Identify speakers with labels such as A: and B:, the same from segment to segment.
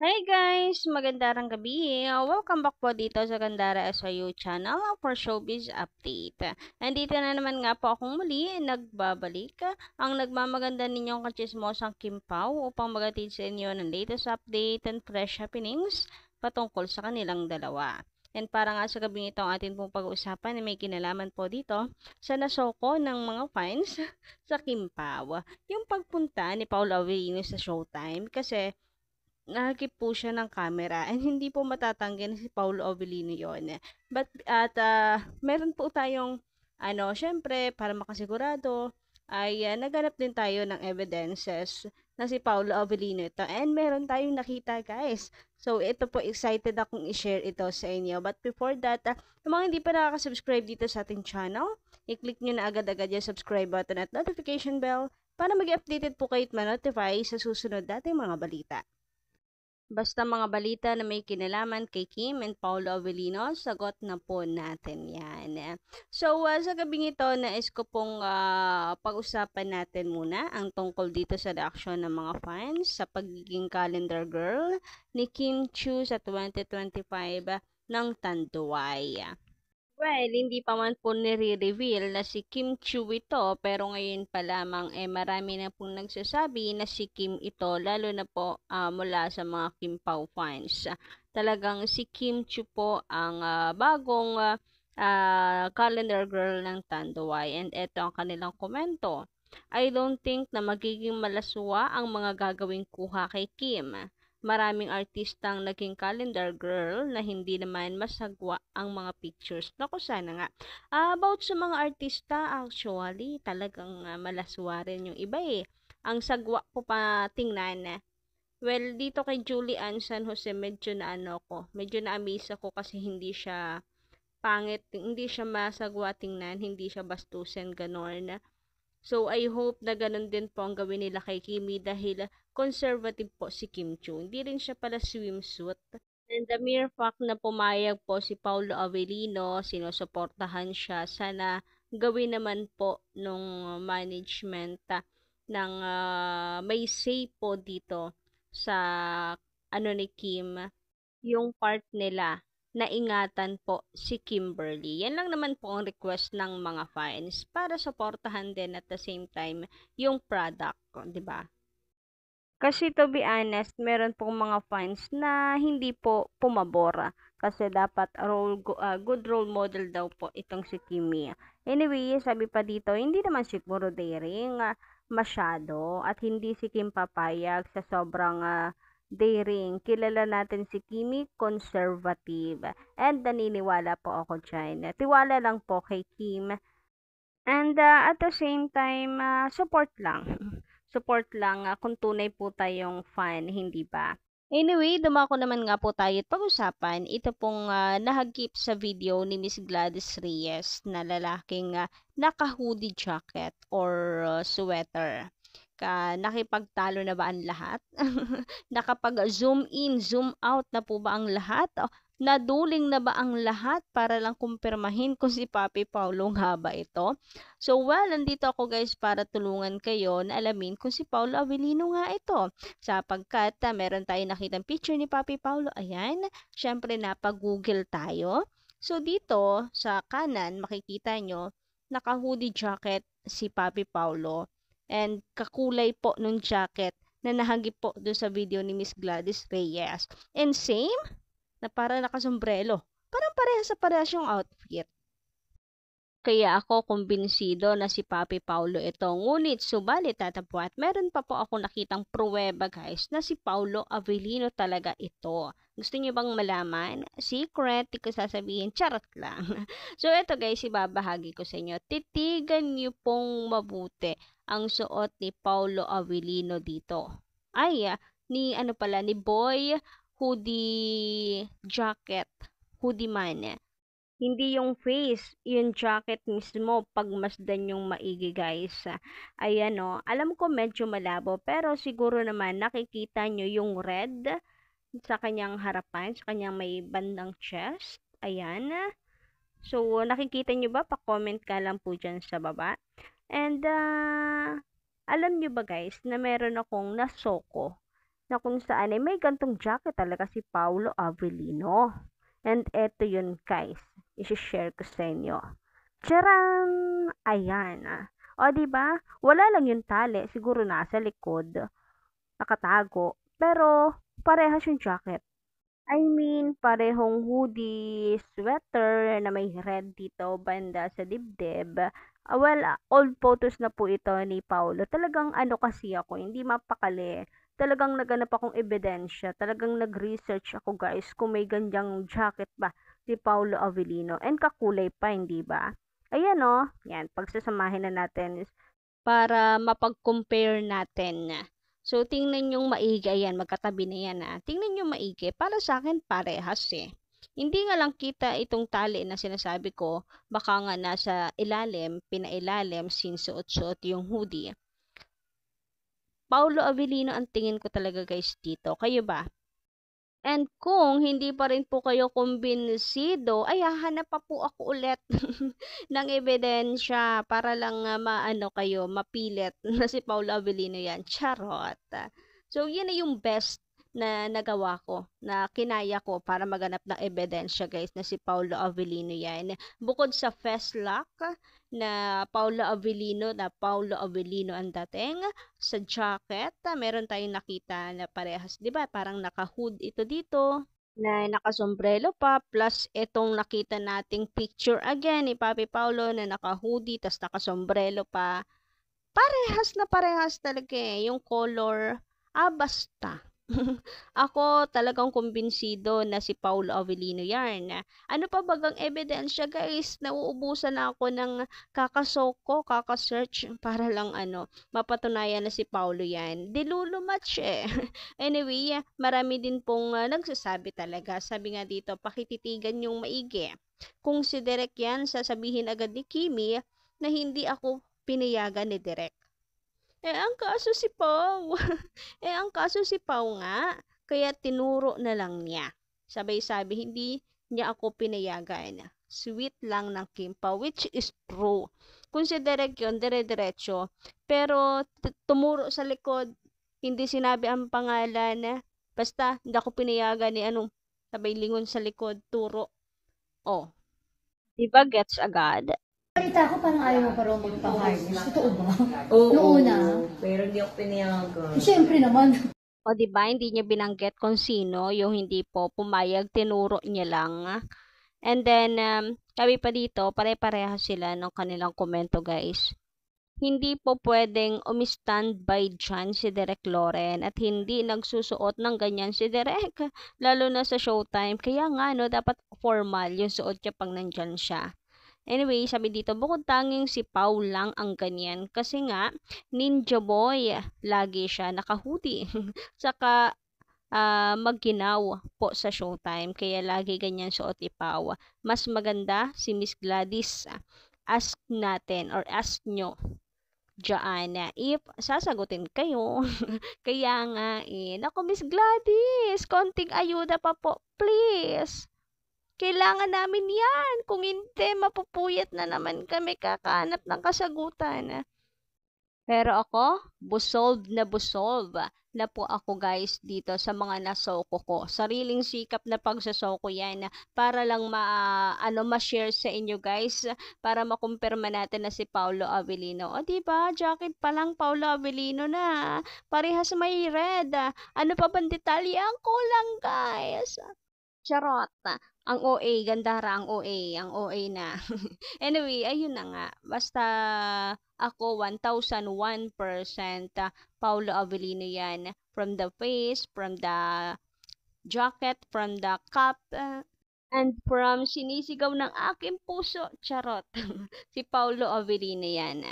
A: Hi guys! Magandang gabi. Welcome back po dito sa Gandara SYU channel for Showbiz Update. Nandito na naman nga po akong muli, nagbabalik ang nagmamaganda ninyong kachismosang Kim Pao upang magatid sa inyo ng latest update and fresh happenings patungkol sa kanilang dalawa. And para nga sa gabing ito ang atin pong pag-uusapan na may kinalaman po dito sa nasoko ng mga fans sa Kim Pao. Yung pagpunta ni Paolo Avellino sa Showtime kasi nahagip po siya ng camera and hindi po matatanggi na si Paulo Avellino yon. Meron po tayong syempre para makasigurado ay naghanap din tayo ng evidences na si Paulo Avellino ito and meron tayong nakita guys. So ito po excited akong i-share ito sa inyo. But before that, yung mga hindi pa nakaka-subscribe dito sa ating channel, i-click nyo na agad-agad yung subscribe button at notification bell para mag-updated po kayo at ma-notify sa susunod nating mga balita. Basta mga balita na may kinalaman kay Kim and Paolo Avellino, sagot na po natin yan. So, sa gabing ito, nais ko pong pag-usapan natin muna ang tungkol dito sa reaksyon ng mga fans sa pagiging calendar girl ni Kim Chiu sa 2025 ng Tanduay. Well, hindi pa man po nire-reveal na si Kim Chiu ito, pero ngayon pa lamang marami na pong nagsasabi na si Kim ito, lalo na po mula sa mga Kim Pao fans. Talagang si Kim Chiu po ang bagong calendar girl ng Tanduay, and ito ang kanilang komento. I don't think na magiging malaswa ang mga gagawing kuha kay Kim. Maraming artistang naging calendar girl na hindi naman masagwa ang mga pictures. Naku, sana nga. About sa mga artista, actually, talagang malaswa rin yung iba eh. Ang sagwa ko pa tingnan. Well, dito kay Julie Ann San Jose, medyo na-amaze ako kasi hindi siya pangit, hindi siya masagwa tingnan, hindi siya bastusin, ganon. So, I hope na ganun din po ang gawin nila kay Kimi dahil conservative po si Kim Chiu. Hindi rin siya pala swimsuit. And the mere fact na pumayag po si Paulo Avellino, sinusuportahan siya, sana gawin naman po nung management ng may say po dito sa ni Kim, yung part nila na ingatan po si Kimberly. Yan lang naman po ang request ng mga fans para suportahan din at the same time yung product, 'di ba? Kasi to be honest, meron pong mga fans na hindi po pumabor kasi dapat good role model daw po itong si Kimi. Anyway, sabi pa dito, hindi naman siguro daring masyado at hindi si Kim papayag sa sobrang daring. Kilala natin si Kimi, conservative. And naniniwala po ako dyan. Tiwala lang po kay Kim. And at the same time, support lang. Support lang kung tunay po tayong fan, hindi ba? Anyway, dumako naman nga po tayo at pag-usapan ito pong nahagip sa video ni Miss Gladys Reyes na lalaking naka-hoodie jacket or sweater. Nakipagtalo na ba ang lahat? Nakapag-zoom in, zoom out na po ba ang lahat? Naduling na ba ang lahat para lang kumpirmahin kung si Papi Paulo nga ba ito? So, well, nandito ako guys para tulungan kayo na alamin kung si Paulo Avellino nga ito. Sapagkat meron tayo nakitang picture ni Papi Paulo. Ayan, syempre napag-google tayo. So, dito sa kanan, makikita nyo, naka-hoodie jacket si Papi Paulo. And kakulay po nung jacket na nahagip po doon sa video ni Miss Gladys Reyes. And same, na para nakasombrelo. Parang parehas yung outfit. Kaya ako kumbinsido na si Papi Paulo ito. Ngunit subalit tatapwat, meron pa po ako nakitang pruweba guys na si Paulo Avellino talaga ito. Gusto niyo bang malaman? Secret, di ko sasabihin, charot lang. So ito guys, ibabahagi ko sa inyo. Titigan niyo pong mabuti ang suot ni Paulo Avellino dito. Ni Boy hoodie jacket, hoodie man. Hindi yung face, yung jacket mismo, pagmasdan yung maigi guys. Ayan o, alam ko medyo malabo, pero siguro naman nakikita nyo yung red sa kanyang harapan, sa kanyang may bandang chest. Ayan. So, nakikita nyo ba? Pa-comment ka lang po dyan sa baba. And, alam nyo ba guys, na meron akong nasoko na kung saan ay may gantong jacket talaga si Paolo Avellino. And eto yun guys, isi-share ko sa inyo. Tcharam! Ayan. O, diba? Wala lang yung tali. Siguro nasa likod. Nakatago. Pero, parehas yung jacket. I mean, parehong hoodie, sweater na may red dito, banda sa dibdib. Old photos na po ito ni Paolo. Talagang ano kasi ako, hindi mapakali. Talagang naganap akong ebidensya. Talagang nag-research ako guys kung may ganyang jacket ba si Paolo Avellino. And kakulay pa, hindi ba? Ayan o, yan, pagsasamahin na natin para mapag-compare natin. So, tingnan yung maigi. Ayan, magkatabi na yan. Tingnan yung maigi. Para sa akin, parehas eh. Hindi nga lang kita itong tali na sinasabi ko. Baka nga nasa ilalim, pinailalim, sinusuot-suot yung hoodie. Paolo Avellino ang tingin ko talaga guys dito. Kayo ba? And kung hindi pa rin po kayo kumbinsido, ay hahanap pa po ako ulit ng ebidensya para lang maano kayo, mapilit na si Paolo Avellino yan. Charot. So, yun na yung best na nagawa ko, na kinaya ko para maganap ng ebidensya guys na si Paolo Avellino yan. Bukod sa Festlock na Paolo Avellino ang dating sa jacket, meron tayong nakita na parehas, 'di ba? Parang naka-hood ito dito na nakasombrero pa plus itong nakita nating picture again ni Papi Paolo na naka-hoodie tas nakasombrero pa. Parehas na parehas talaga eh, yung color. Basta. Ako talagang kumbinsido na si Paolo Avellino yan. Ano pa bagang ebidensya guys? Nauubusan na ako ng kakasoko, kakasearch para lang mapatunayan na si Paolo yan. Dilulumatch eh. Anyway, marami din pong nagsasabi talaga. Sabi nga dito, pakititigan yung maigi. Kung si Derek yan, sasabihin agad ni Kimi na hindi ako pinayagan ni Derek. Ang kaso si Pau. Ang kaso si Pau nga. Kaya tinuro na lang niya. Sabay-sabi, hindi niya ako pinayagan. Sweet lang ng Kim Pao, which is true. Kung si Derek yun, dire-diretso. Pero tumuro sa likod, hindi sinabi ang pangalan. Basta, hindi ako pinayagan ni sabay lingon sa likod, turo. Oh. Diba gets agad?
B: Balita ko parang ayaw mo pa raw magpa-harness. Totoo ba?
C: Oo,
B: Noong una?
C: pero hindi ako pinayagan.
B: Siyempre naman.
A: O diba, hindi niya binanggit kung sino yung hindi po pumayag, tinuro niya lang. And then, kami pa dito, pare-parehas sila ng kanilang komento guys. Hindi po pwedeng umi-standby dyan si Derek Loren at hindi nagsusuot ng ganyan si Derek, lalo na sa showtime. Kaya nga, dapat formal yung suot niya pag nandyan siya. Anyway, sabi dito, bukod tanging si Pau lang ang ganyan. Kasi nga, Ninja Boy, lagi siya naka-hoodie. Saka, magginaw po sa showtime. Kaya lagi ganyan suot ni Pau. Mas maganda si Miss Gladys. Ask natin or ask nyo dyan if sasagutin kayo. Kaya nga, naku Miss Gladys, konting ayuda pa po, please. Kailangan namin yan. Kung hindi, mapupuyat na naman kami kakahanap ng kasagutan. Pero ako, busolve na po ako guys dito sa mga nasoko ko. Sariling sikap na pagsasoko yan para lang ma-share sa inyo guys para makumpirma natin na si Paolo Avellino. O diba, jacket pa lang Paolo Avellino na. Parehas may red. Ano pa bang detalye? Ang kulang guys. Charot. Ang OA, gandara ang OA na. Anyway, ayun na nga. Basta ako 1001% Paolo Avellino yan. From the face, from the jacket, from the cap, and from sinisigaw ng aking puso. Charot. Si Paolo Avellino yan.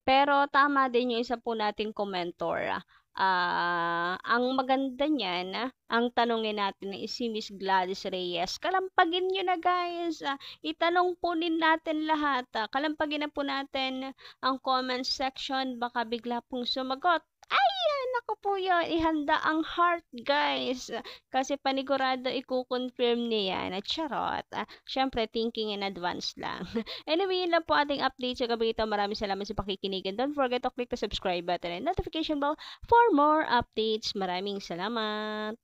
A: Pero tama din yung isa po nating commentor. Ang maganda niyan, ang tanongin natin is si Miss Gladys Reyes. Kalampagin nyo na guys. Itanong po natin lahat. Kalampagin na po natin ang comment section. Baka bigla pong sumagot. Ay! naku po yun, ihanda ang heart guys. Kasi panigurado i-confirm niya yan. At charot. Syempre, thinking in advance lang. Anyway, yun lang po ating update sa gabi ito. Maraming salamat sa pakikinig. And don't forget to click the subscribe button and notification bell for more updates. Maraming salamat.